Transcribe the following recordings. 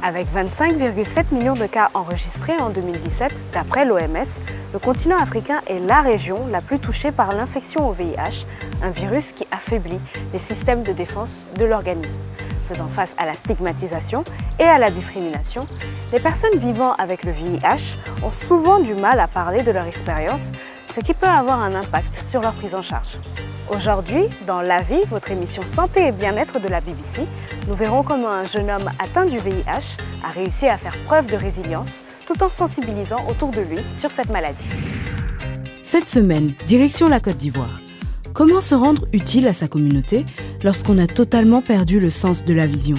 Avec 25,7 millions de cas enregistrés en 2017, d'après l'OMS, le continent africain est la région la plus touchée par l'infection au VIH, un virus qui affaiblit les systèmes de défense de l'organisme. Faisant face à la stigmatisation et à la discrimination, les personnes vivant avec le VIH ont souvent du mal à parler de leur expérience, ce qui peut avoir un impact sur leur prise en charge. Aujourd'hui, dans La Vie, votre émission Santé et Bien-être de la BBC, nous verrons comment un jeune homme atteint du VIH a réussi à faire preuve de résilience tout en sensibilisant autour de lui sur cette maladie. Cette semaine, direction la Côte d'Ivoire. Comment se rendre utile à sa communauté lorsqu'on a totalement perdu le sens de la vision?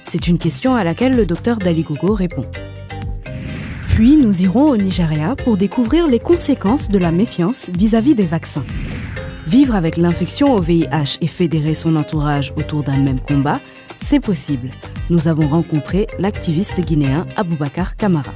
C'est une question à laquelle le docteur Dali Gogo répond. Puis nous irons au Nigeria pour découvrir les conséquences de la méfiance vis-à-vis des vaccins. Vivre avec l'infection au VIH et fédérer son entourage autour d'un même combat, c'est possible. Nous avons rencontré l'activiste guinéen Aboubacar Camara.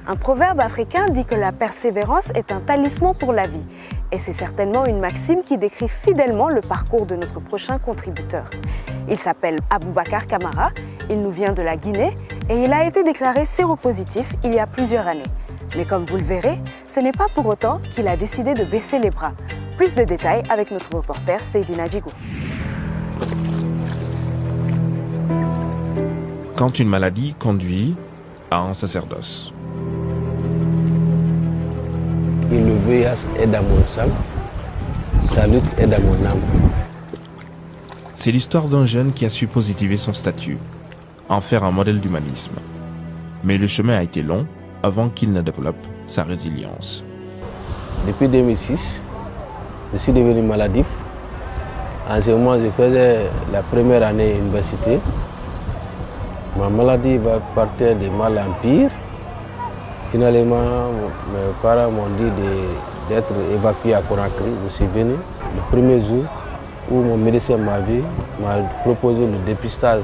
Un proverbe africain dit que la persévérance est un talisman pour la vie. Et c'est certainement une maxime qui décrit fidèlement le parcours de notre prochain contributeur. Il s'appelle Aboubacar Camara, il nous vient de la Guinée et il a été déclaré séropositif il y a plusieurs années. Mais comme vous le verrez, ce n'est pas pour autant qu'il a décidé de baisser les bras. Plus de détails avec notre reporter Seydina Djigo. Quand une maladie conduit à un sacerdoce. Et le VIH est dans mon sang, sa lutte est dans mon âme. C'est l'histoire d'un jeune qui a su positiver son statut, en faire un modèle d'humanisme. Mais le chemin a été long avant qu'il ne développe sa résilience. Depuis 2006, je suis devenu maladif. En ce moment, je faisais la première année à l'université. Ma maladie va partir de mal en pire. Finalement, mes parents m'ont dit d'être évacué à Conakry. Je suis venu le premier jour où mon médecin m'a vu, m'a proposé le dépistage.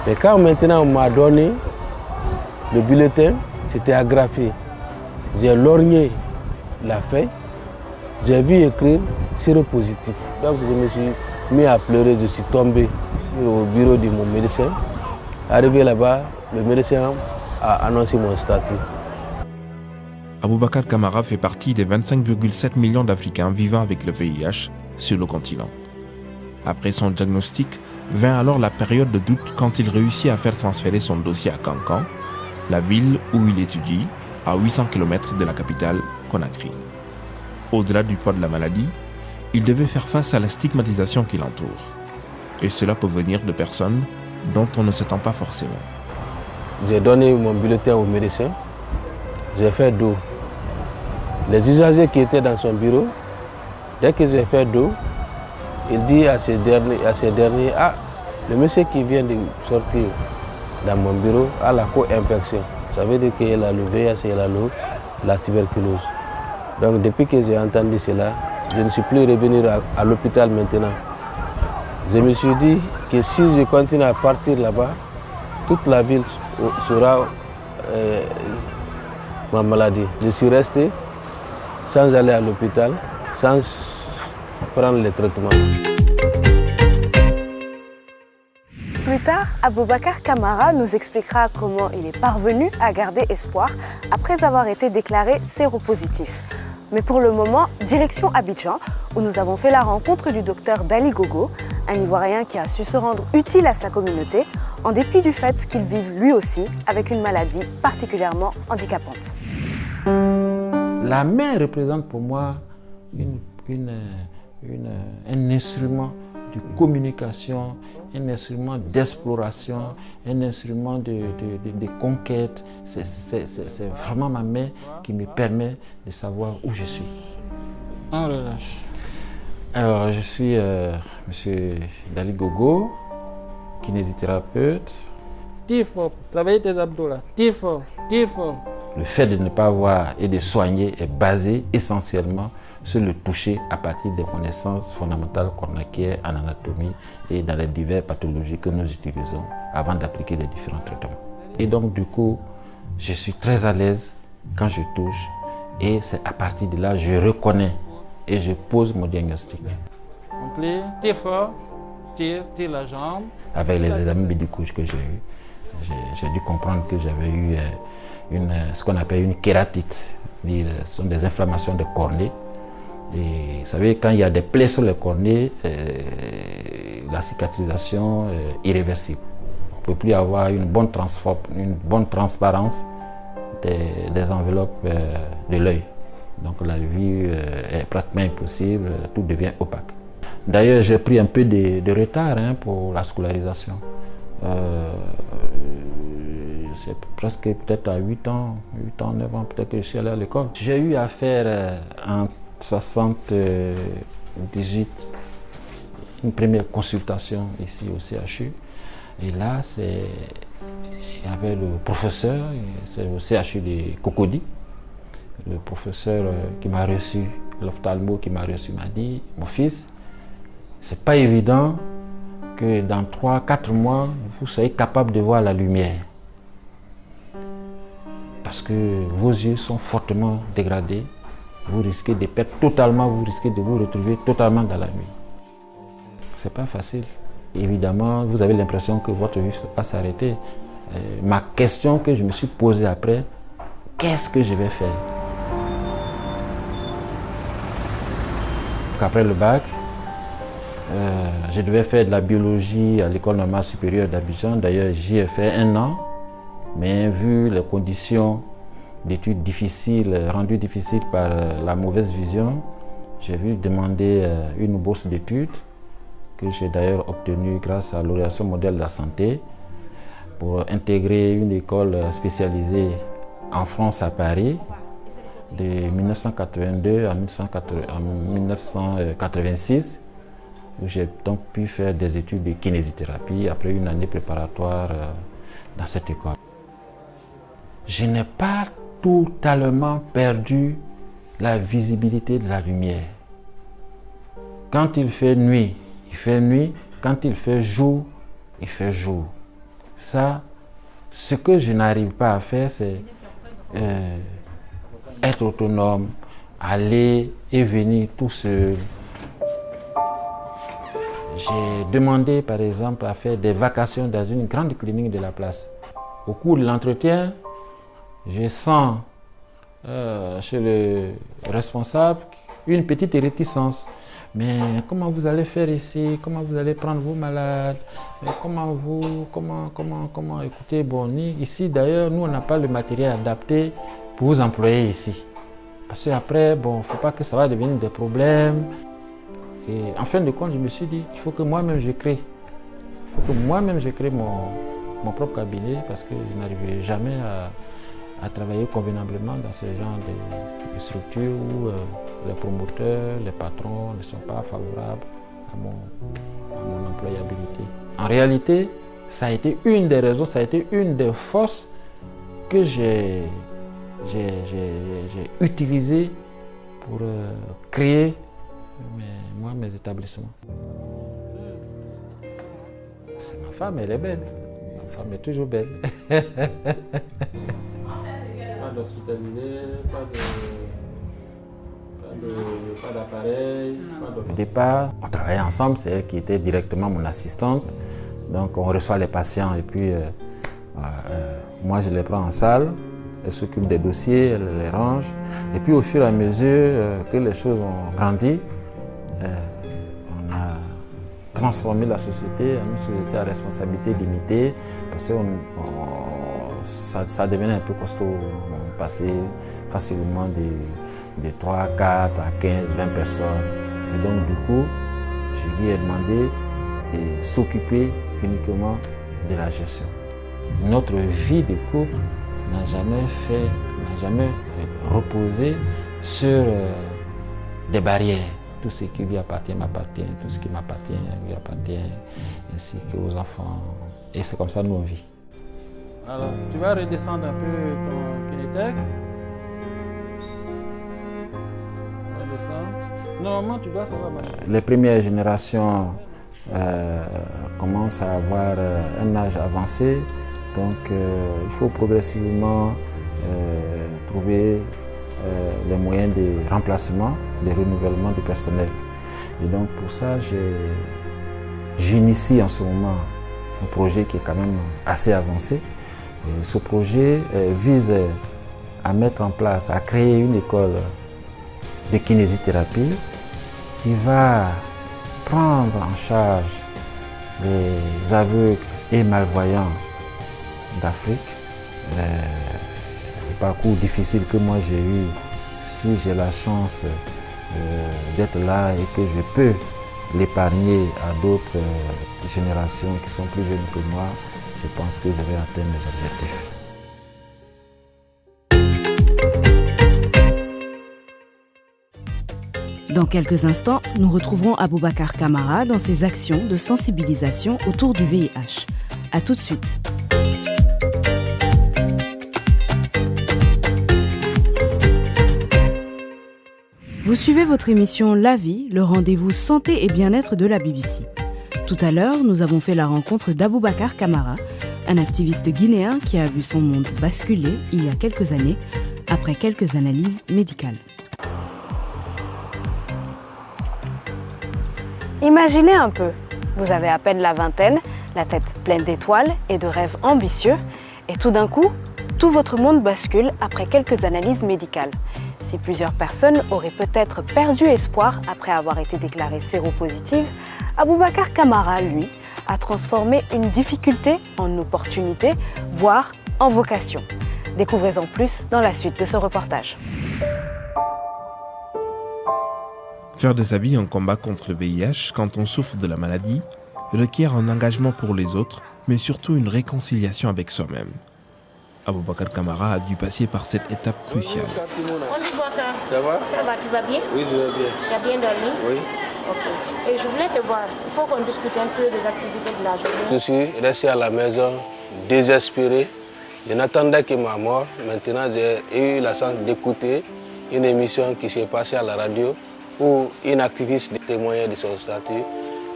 Mais quand maintenant on m'a donné le bulletin, c'était agrafé. J'ai lorgné la feuille, j'ai vu écrire séropositif. Donc je me suis mis à pleurer, je suis tombé au bureau de mon médecin. Arrivé là-bas, le médecin a annoncé mon statut. Aboubacar Camara fait partie des 25,7 millions d'Africains vivant avec le VIH sur le continent. Après son diagnostic, vint alors la période de doute quand il réussit à faire transférer son dossier à Kankan, la ville où il étudie, à 800 km de la capitale, Conakry. Au-delà du poids de la maladie, il devait faire face à la stigmatisation qui l'entoure. Et cela peut venir de personnes dont on ne s'attend pas forcément. J'ai donné mon bulletin au médecin, j'ai fait dos. Les usagers qui étaient dans son bureau, dès que j'ai fait dos, il dit à ces derniers, ah, le monsieur qui vient de sortir dans mon bureau a la co-infection. Ça veut dire qu'il a le VIH et la tuberculose. Donc depuis que j'ai entendu cela, je ne suis plus revenu à l'hôpital maintenant. Je me suis dit que si je continue à partir là-bas, toute la ville sera ma maladie. Je suis resté sans aller à l'hôpital, sans prendre les traitements. Plus tard, Aboubacar Camara nous expliquera comment il est parvenu à garder espoir après avoir été déclaré séropositif. Mais pour le moment, direction Abidjan, où nous avons fait la rencontre du docteur Dali Gogo, un Ivoirien qui a su se rendre utile à sa communauté, en dépit du fait qu'il vive lui aussi avec une maladie particulièrement handicapante. La main représente pour moi un instrument de communication, un instrument d'exploration, un instrument de conquête. C'est vraiment ma main qui me permet de savoir où je suis. On relâche. Alors, je suis M. Dali Gogo, kinésithérapeute. Tire fort, travailler tes abdos là. Tire fort, tire fort. Le fait de ne pas avoir et de soigner est basé essentiellement sur le toucher à partir des connaissances fondamentales qu'on acquiert en anatomie et dans les diverses pathologies que nous utilisons avant d'appliquer les différents traitements. Et donc du coup, je suis très à l'aise quand je touche et c'est à partir de là que je reconnais et je pose mon diagnostic. On plie, tire fort, tire la jambe. Avec les examens médicaux que j'ai eus, j'ai dû comprendre que j'avais eu ce qu'on appelle une kératite. Ce sont des inflammations de cornée. Et vous savez, quand il y a des plaies sur les cornées, la cicatrisation est irréversible. On ne peut plus avoir une bonne transparence des enveloppes de l'œil. Donc la vue est pratiquement impossible, tout devient opaque. D'ailleurs, j'ai pris un peu de retard pour la scolarisation. C'est presque peut-être à 8 ans, 9 ans, peut-être que je suis allé à l'école. J'ai eu à faire en 78 une première consultation ici au CHU. Et là, il y avait le professeur, c'est au CHU de Cocody. Le professeur qui m'a reçu, l'ophtalmo qui m'a reçu, m'a dit: mon fils, c'est pas évident que dans 3-4 mois, vous soyez capable de voir la lumière. Parce que vos yeux sont fortement dégradés. Vous risquez de perdre totalement, vous risquez de vous retrouver totalement dans la nuit. C'est pas facile. Évidemment, vous avez l'impression que votre vie va s'arrêter. Ma question que je me suis posée après, qu'est-ce que je vais faire? Après le bac, je devais faire de la biologie à l'École normale supérieure d'Abidjan. D'ailleurs, j'y ai fait 1 an. Mais vu les conditions d'études difficiles, rendues difficiles par la mauvaise vision, j'ai dû demander une bourse d'études que j'ai d'ailleurs obtenue grâce à l'Orientation mondiale de la santé pour intégrer une école spécialisée en France à Paris de 1982 à 1986 où j'ai donc pu faire des études de kinésithérapie après une année préparatoire dans cette école. Je n'ai pas totalement perdu la visibilité de la lumière. Quand il fait nuit, il fait nuit. Quand il fait jour, il fait jour. Ça, ce que je n'arrive pas à faire, c'est être autonome, aller et venir tout seul. J'ai demandé par exemple à faire des vacations dans une grande clinique de la place. Au cours de l'entretien, je sens chez le responsable une petite réticence. Mais comment vous allez faire ici? Comment vous allez prendre vos malades? Comment écoutez, bon, ici d'ailleurs, nous on n'a pas le matériel adapté pour vous employer ici. Parce qu'après, bon, il ne faut pas que ça va devenir des problèmes. Et en fin de compte, je me suis dit, il faut que moi-même je crée. Il faut que moi-même je crée mon propre cabinet parce que je n'arriverai jamais à travailler convenablement dans ce genre de structure où les promoteurs, les patrons ne sont pas favorables à mon employabilité. En réalité, ça a été une des raisons, ça a été une des forces que j'ai utilisées pour créer mes établissements. Ma femme, elle est belle. Ma femme est toujours belle. Pas d'hospitalisé, pas d'appareil. Au départ, on travaillait ensemble, c'est elle qui était directement mon assistante. Donc on reçoit les patients et puis moi je les prends en salle, elle s'occupe des dossiers, elle les range. Et puis au fur et à mesure que les choses ont grandi, on a transformé la société en une société à responsabilité limitée parce que ça devenait un peu costaud. On passait facilement de 3, 4 à 15, 20 personnes. Et donc du coup, je lui ai demandé de s'occuper uniquement de la gestion. Notre vie de couple n'a jamais reposé sur des barrières. Tout ce qui lui appartient m'appartient, tout ce qui m'appartient lui appartient, ainsi qu'aux enfants. Et c'est comme ça nous on vit. Alors, tu vas redescendre un peu ton kinésithèque. Redescendre. Normalement, tu dois savoir. Les premières générations commencent à avoir un âge avancé, donc il faut progressivement trouver les moyens de remplacement, de renouvellement du personnel. Et donc pour ça, j'initie en ce moment un projet qui est quand même assez avancé. Et ce projet vise à mettre en place, à créer une école de kinésithérapie qui va prendre en charge les aveugles et malvoyants d'Afrique. Le parcours difficile que moi j'ai eu, si j'ai la chance d'être là et que je peux l'épargner à d'autres générations qui sont plus jeunes que moi, je pense que je vais atteindre mes objectifs. Dans quelques instants, nous retrouverons Aboubacar Camara dans ses actions de sensibilisation autour du VIH. A tout de suite. Vous suivez votre émission La Vie, le rendez-vous santé et bien-être de la BBC. Tout à l'heure, nous avons fait la rencontre d'Aboubacar Camara, un activiste guinéen qui a vu son monde basculer il y a quelques années, après quelques analyses médicales. Imaginez un peu, vous avez à peine la vingtaine, la tête pleine d'étoiles et de rêves ambitieux, et tout d'un coup, tout votre monde bascule après quelques analyses médicales. Si plusieurs personnes auraient peut-être perdu espoir après avoir été déclarées séropositives, Aboubacar Camara, lui, a transformé une difficulté en opportunité, voire en vocation. Découvrez-en plus dans la suite de ce reportage. Faire de sa vie un combat contre le VIH quand on souffre de la maladie requiert un engagement pour les autres, mais surtout une réconciliation avec soi-même. Aboubacar Camara a dû passer par cette étape cruciale. Ça va? Ça va, tu vas bien? Oui, je vais bien. Tu as bien dormi? Oui. Ok. Et je voulais te voir, il faut qu'on discute un peu des activités de la journée. Je suis resté à la maison, désespéré. Je n'attendais que ma mort. Maintenant, j'ai eu la chance d'écouter une émission qui s'est passée à la radio où une activiste témoignait de son statut.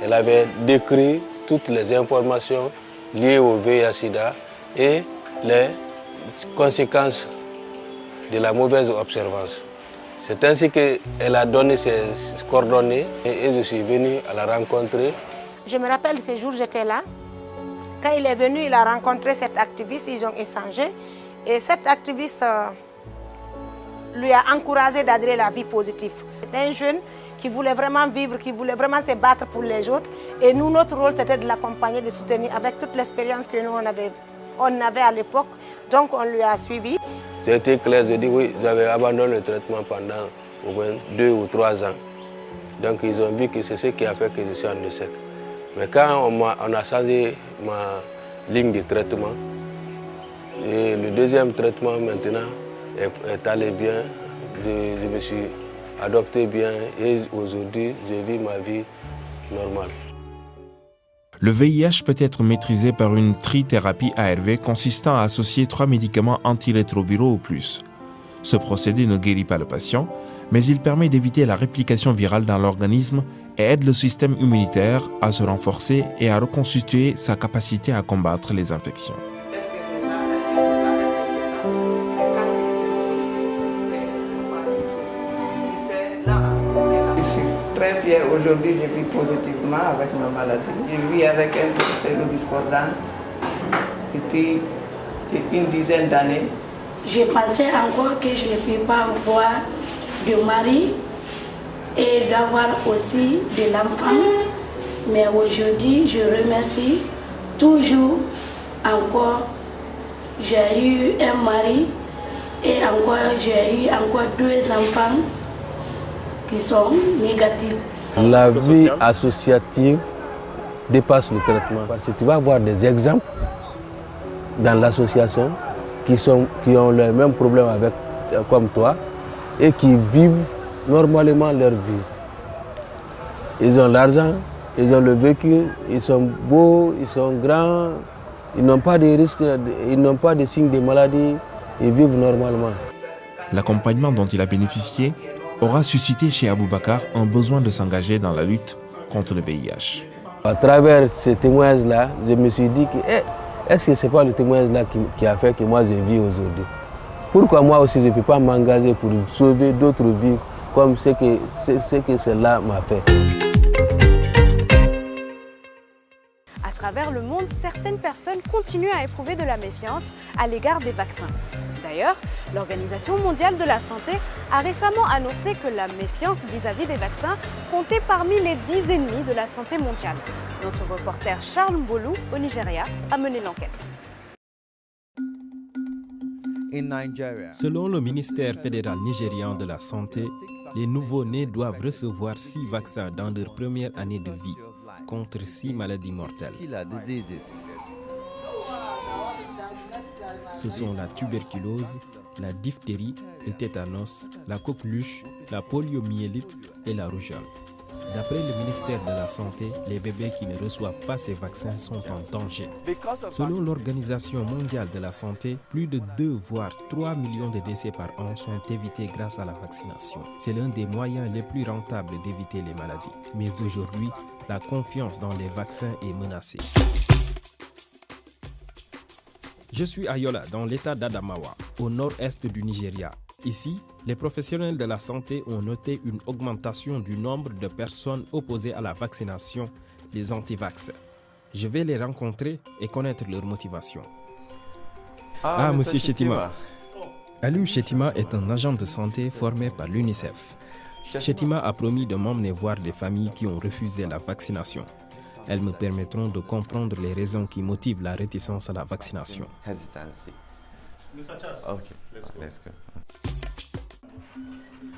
Elle avait décrit toutes les informations liées au VIH-Sida et les conséquences de la mauvaise observance. C'est ainsi qu'elle a donné ses coordonnées et je suis venu à la rencontrer. Je me rappelle ce jour, j'étais là. Quand il est venu, il a rencontré cette activiste, ils ont échangé. Et cette activiste lui a encouragé d'adhérer à la vie positive. C'était un jeune qui voulait vraiment vivre, qui voulait vraiment se battre pour les autres. Et nous, notre rôle, c'était de l'accompagner, de soutenir avec toute l'expérience que nous, on avait à l'époque. Donc, on lui a suivi. J'ai été clair, j'ai dit oui, j'avais abandonné le traitement pendant au moins 2 ou 3 ans. Donc, ils ont vu que c'est ce qui a fait que je suis en échec. Mais quand on a changé ma ligne de traitement, et le deuxième traitement maintenant est allé bien, je me suis adopté bien et aujourd'hui, je vis ma vie normale. Le VIH peut être maîtrisé par une trithérapie ARV consistant à associer 3 médicaments antirétroviraux ou plus. Ce procédé ne guérit pas le patient, mais il permet d'éviter la réplication virale dans l'organisme et aide le système immunitaire à se renforcer et à reconstituer sa capacité à combattre les infections. Très fière aujourd'hui, je vis positivement avec ma maladie. Je vis avec un sérodiscordant depuis une dizaine d'années. Je pensais encore que je ne peux pas avoir de mari et d'avoir aussi de l'enfant. Mais aujourd'hui, je remercie toujours encore. J'ai eu un mari et encore j'ai eu encore 2 enfants qui sont négatifs. La vie associative dépasse le traitement. Parce que tu vas avoir des exemples dans l'association qui ont le même problème comme toi et qui vivent normalement leur vie. Ils ont l'argent, ils ont le véhicule, ils sont beaux, ils sont grands, ils n'ont pas de risques, ils n'ont pas de signes de maladie, ils vivent normalement. L'accompagnement dont il a bénéficié aura suscité chez Aboubacar un besoin de s'engager dans la lutte contre le VIH. À travers ces témoignages-là, je me suis dit que est-ce que ce n'est pas le témoignage-là qui a fait que moi je vis aujourd'hui? Pourquoi moi aussi je ne peux pas m'engager pour sauver d'autres vies comme ce que cela m'a fait? À travers le monde, certaines personnes continuent à éprouver de la méfiance à l'égard des vaccins. D'ailleurs, l'Organisation mondiale de la santé a récemment annoncé que la méfiance vis-à-vis des vaccins comptait parmi les 10 ennemis de la santé mondiale. Notre reporter Charles Mbolou, au Nigeria, a mené l'enquête. Selon le ministère fédéral nigérian de la Santé, les nouveau-nés doivent recevoir 6 vaccins dans leur première année de vie contre 6 maladies mortelles. Ce sont la tuberculose, la diphtérie, le tétanos, la coqueluche, la poliomyélite et la rougeole. D'après le ministère de la Santé, les bébés qui ne reçoivent pas ces vaccins sont en danger. Selon l'Organisation mondiale de la santé, plus de 2 voire 3 millions de décès par an sont évités grâce à la vaccination. C'est l'un des moyens les plus rentables d'éviter les maladies. Mais aujourd'hui, la confiance dans les vaccins est menacée. Je suis à Yola, dans l'état d'Adamawa, au nord-est du Nigeria. Ici, les professionnels de la santé ont noté une augmentation du nombre de personnes opposées à la vaccination, les anti-vax. Je vais les rencontrer et connaître leur motivation. Monsieur Chetima. Aliou Chetima est un agent de santé formé par l'UNICEF. Chetima a promis de m'emmener voir des familles qui ont refusé la vaccination. Elles me permettront de comprendre les raisons qui motivent la réticence à la vaccination.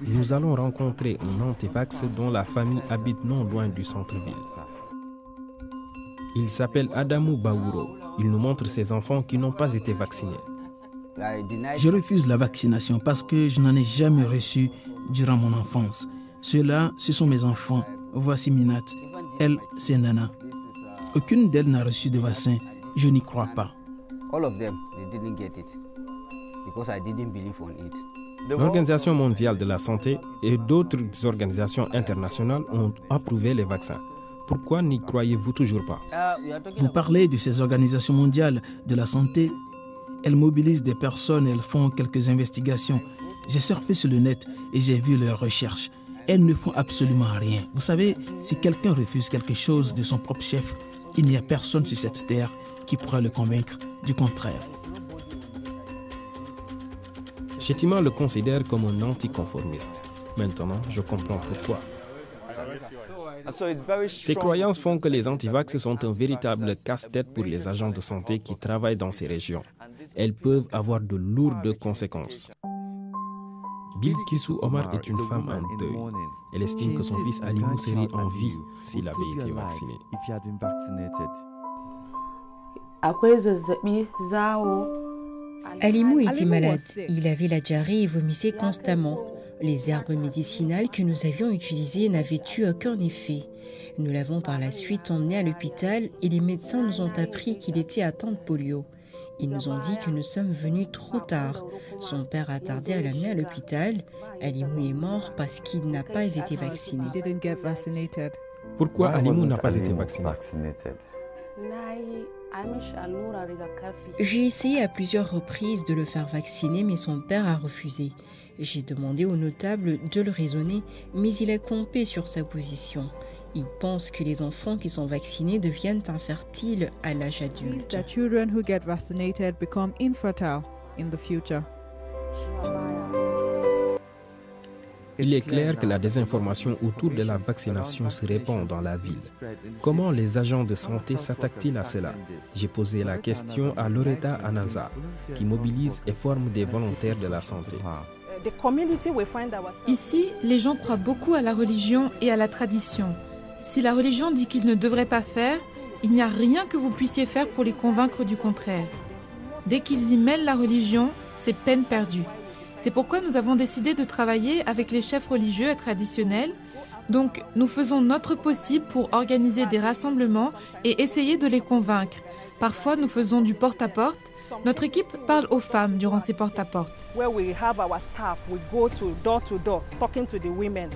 Nous allons rencontrer un antivax dont la famille habite non loin du centre-ville. Il s'appelle Adamou Baouro. Il nous montre ses enfants qui n'ont pas été vaccinés. Je refuse la vaccination parce que je n'en ai jamais reçu durant mon enfance. Ceux-là, ce sont mes enfants. Voici Minat. Elle, c'est Nana. Aucune d'elles n'a reçu de vaccin. Je n'y crois pas. L'Organisation mondiale de la santé et d'autres organisations internationales ont approuvé les vaccins. Pourquoi n'y croyez-vous toujours pas? Vous parlez de ces organisations mondiales de la santé. Elles mobilisent des personnes, elles font quelques investigations. J'ai surfé sur le net et j'ai vu leurs recherches. Elles ne font absolument rien. Vous savez, si quelqu'un refuse quelque chose de son propre chef, il n'y a personne sur cette terre qui pourra le convaincre du contraire. Chetima le considère comme un anticonformiste. Maintenant, je comprends pourquoi. Ces croyances font que les antivax sont un véritable casse-tête pour les agents de santé qui travaillent dans ces régions. Elles peuvent avoir de lourdes conséquences. Bilkissou Omar est une femme en deuil. Elle estime que son fils Alimou serait en vie s'il avait été vacciné. Alimou était malade. Il avait la diarrhée et vomissait constamment. Les herbes médicinales que nous avions utilisées n'avaient eu aucun effet. Nous l'avons par la suite emmené à l'hôpital et les médecins nous ont appris qu'il était atteint de polio. Ils nous ont dit que nous sommes venus trop tard. Son père a tardé à l'amener à l'hôpital. Alimou est mort parce qu'il n'a pas été vacciné. Pourquoi Alimou n'a pas été vacciné? J'ai essayé à plusieurs reprises de le faire vacciner, mais son père a refusé. J'ai demandé au notable de le raisonner, mais il a campé sur sa position. Il pense que les enfants qui sont vaccinés deviennent infertiles à l'âge adulte. Il est clair que la désinformation autour de la vaccination se répand dans la ville. Comment les agents de santé s'attaquent-ils à cela? J'ai posé la question à Loretta Anaza, qui mobilise et forme des volontaires de la santé. Ici, les gens croient beaucoup à la religion et à la tradition. Si la religion dit qu'ils ne devraient pas faire, il n'y a rien que vous puissiez faire pour les convaincre du contraire. Dès qu'ils y mêlent la religion, c'est peine perdue. C'est pourquoi nous avons décidé de travailler avec les chefs religieux et traditionnels. Donc, nous faisons notre possible pour organiser des rassemblements et essayer de les convaincre. Parfois, nous faisons du porte-à-porte. Notre équipe parle aux femmes durant ces porte-à-porte.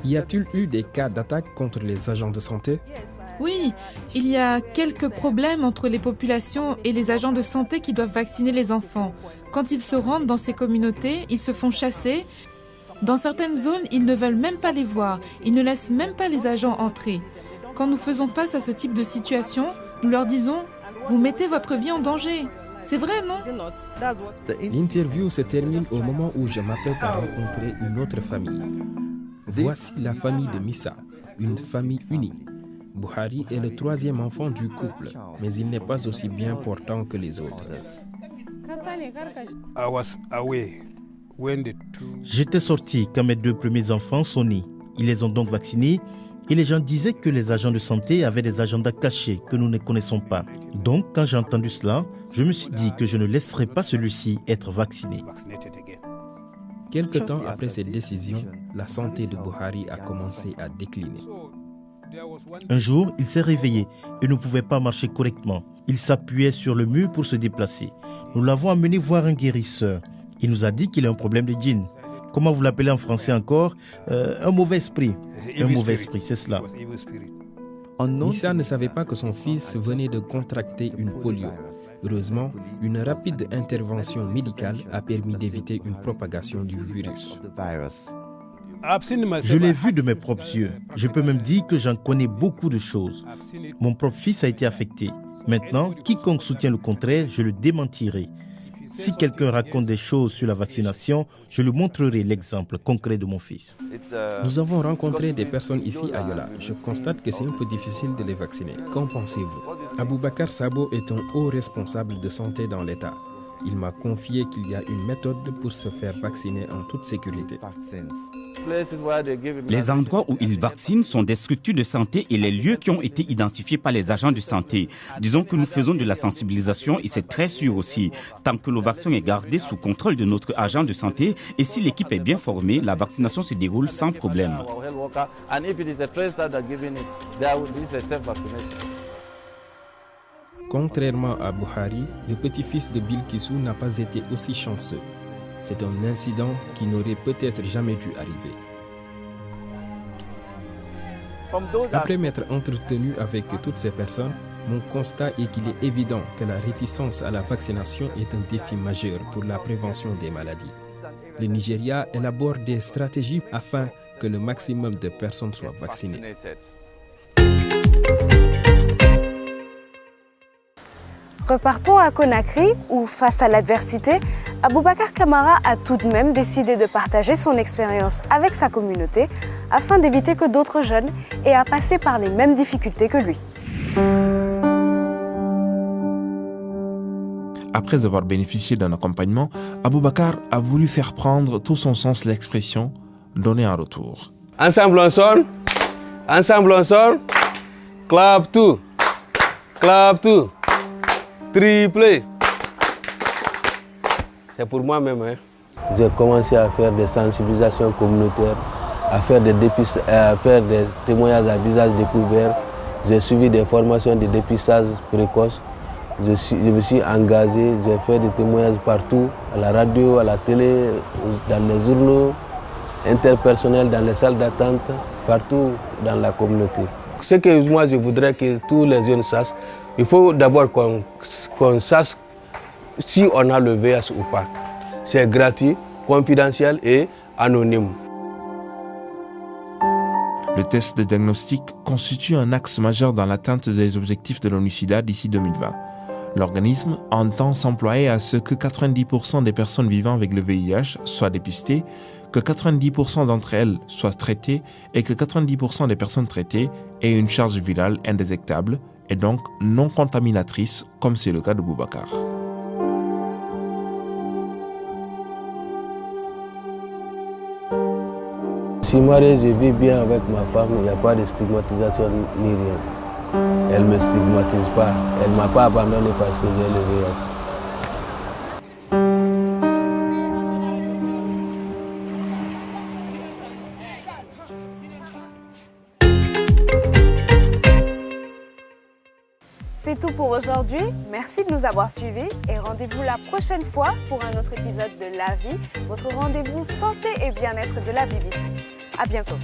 Y a-t-il eu des cas d'attaque contre les agents de santé? Oui, il y a quelques problèmes entre les populations et les agents de santé qui doivent vacciner les enfants. Quand ils se rendent dans ces communautés, ils se font chasser. Dans certaines zones, ils ne veulent même pas les voir. Ils ne laissent même pas les agents entrer. Quand nous faisons face à ce type de situation, nous leur disons « Vous mettez votre vie en danger ». C'est vrai, non? L'interview se termine au moment où je m'apprête à rencontrer une autre famille. Voici la famille de Missa, une famille unie. Buhari est le 3e enfant du couple, mais il n'est pas aussi bien portant que les autres. J'étais sorti quand mes 2 premiers enfants sont nés. Ils les ont donc vaccinés et les gens disaient que les agents de santé avaient des agendas cachés que nous ne connaissons pas. Donc, quand j'ai entendu cela, je me suis dit que je ne laisserai pas celui-ci être vacciné. Quelque temps après cette décision, la santé de Buhari a commencé à décliner. Un jour, il s'est réveillé et ne pouvait pas marcher correctement. Il s'appuyait sur le mur pour se déplacer. Nous l'avons amené voir un guérisseur. Il nous a dit qu'il a un problème de djinn. Comment vous l'appelez en français encore? Un mauvais esprit. Un mauvais esprit, c'est cela. Missa ne savait pas que son fils venait de contracter une polio. Heureusement, une rapide intervention médicale a permis d'éviter une propagation du virus. Je l'ai vu de mes propres yeux. Je peux même dire que j'en connais beaucoup de choses. Mon propre fils a été affecté. Maintenant, quiconque soutient le contraire, je le démentirai. Si quelqu'un raconte des choses sur la vaccination, je lui montrerai l'exemple concret de mon fils. Nous avons rencontré des personnes ici à Yola. Je constate que c'est un peu difficile de les vacciner. Qu'en pensez-vous? Aboubakar Sabo est un haut responsable de santé dans l'État. Il m'a confié qu'il y a une méthode pour se faire vacciner en toute sécurité. Les endroits où ils vaccinent sont des structures de santé et les lieux qui ont été identifiés par les agents de santé. Disons que nous faisons de la sensibilisation et c'est très sûr aussi. Tant que le vaccin est gardé sous contrôle de notre agent de santé et si l'équipe est bien formée, la vaccination se déroule sans problème. Contrairement à Buhari, le petit-fils de Bilkissou n'a pas été aussi chanceux. C'est un incident qui n'aurait peut-être jamais dû arriver. Après m'être entretenu avec toutes ces personnes, mon constat est qu'il est évident que la réticence à la vaccination est un défi majeur pour la prévention des maladies. Le Nigeria élabore des stratégies afin que le maximum de personnes soient vaccinées. Repartons à Conakry où, face à l'adversité, Aboubakar Kamara a tout de même décidé de partager son expérience avec sa communauté afin d'éviter que d'autres jeunes aient à passer par les mêmes difficultés que lui. Après avoir bénéficié d'un accompagnement, Aboubakar a voulu faire prendre tout son sens l'expression « donner un retour ». Ensemble on sonne, clap tout, triplé. C'est pour moi-même. Hein. J'ai commencé à faire des sensibilisations communautaires, à faire des témoignages à visage découvert. J'ai suivi des formations de dépistage précoce. Je me suis engagé, j'ai fait des témoignages partout, à la radio, à la télé, dans les journaux, interpersonnels, dans les salles d'attente, partout dans la communauté. Ce que moi je voudrais que tous les jeunes sachent, il faut d'abord qu'on sache si on a le VIH ou pas. C'est gratuit, confidentiel et anonyme. Le test de diagnostic constitue un axe majeur dans l'atteinte des objectifs de l'ONU-SIDA d'ici 2020. L'organisme entend s'employer à ce que 90% des personnes vivant avec le VIH soient dépistées, que 90% d'entre elles soient traitées et que 90% des personnes traitées aient une charge virale indétectable et donc non contaminatrice, comme c'est le cas de Boubacar. Je suis marié, je vis bien avec ma femme, il n'y a pas de stigmatisation ni rien. Elle ne me stigmatise pas, elle ne m'a pas abandonné parce que j'ai le VIH. C'est tout pour aujourd'hui. Merci de nous avoir suivis et rendez-vous la prochaine fois pour un autre épisode de La Vie, votre rendez-vous santé et bien-être de la BBC. À bientôt.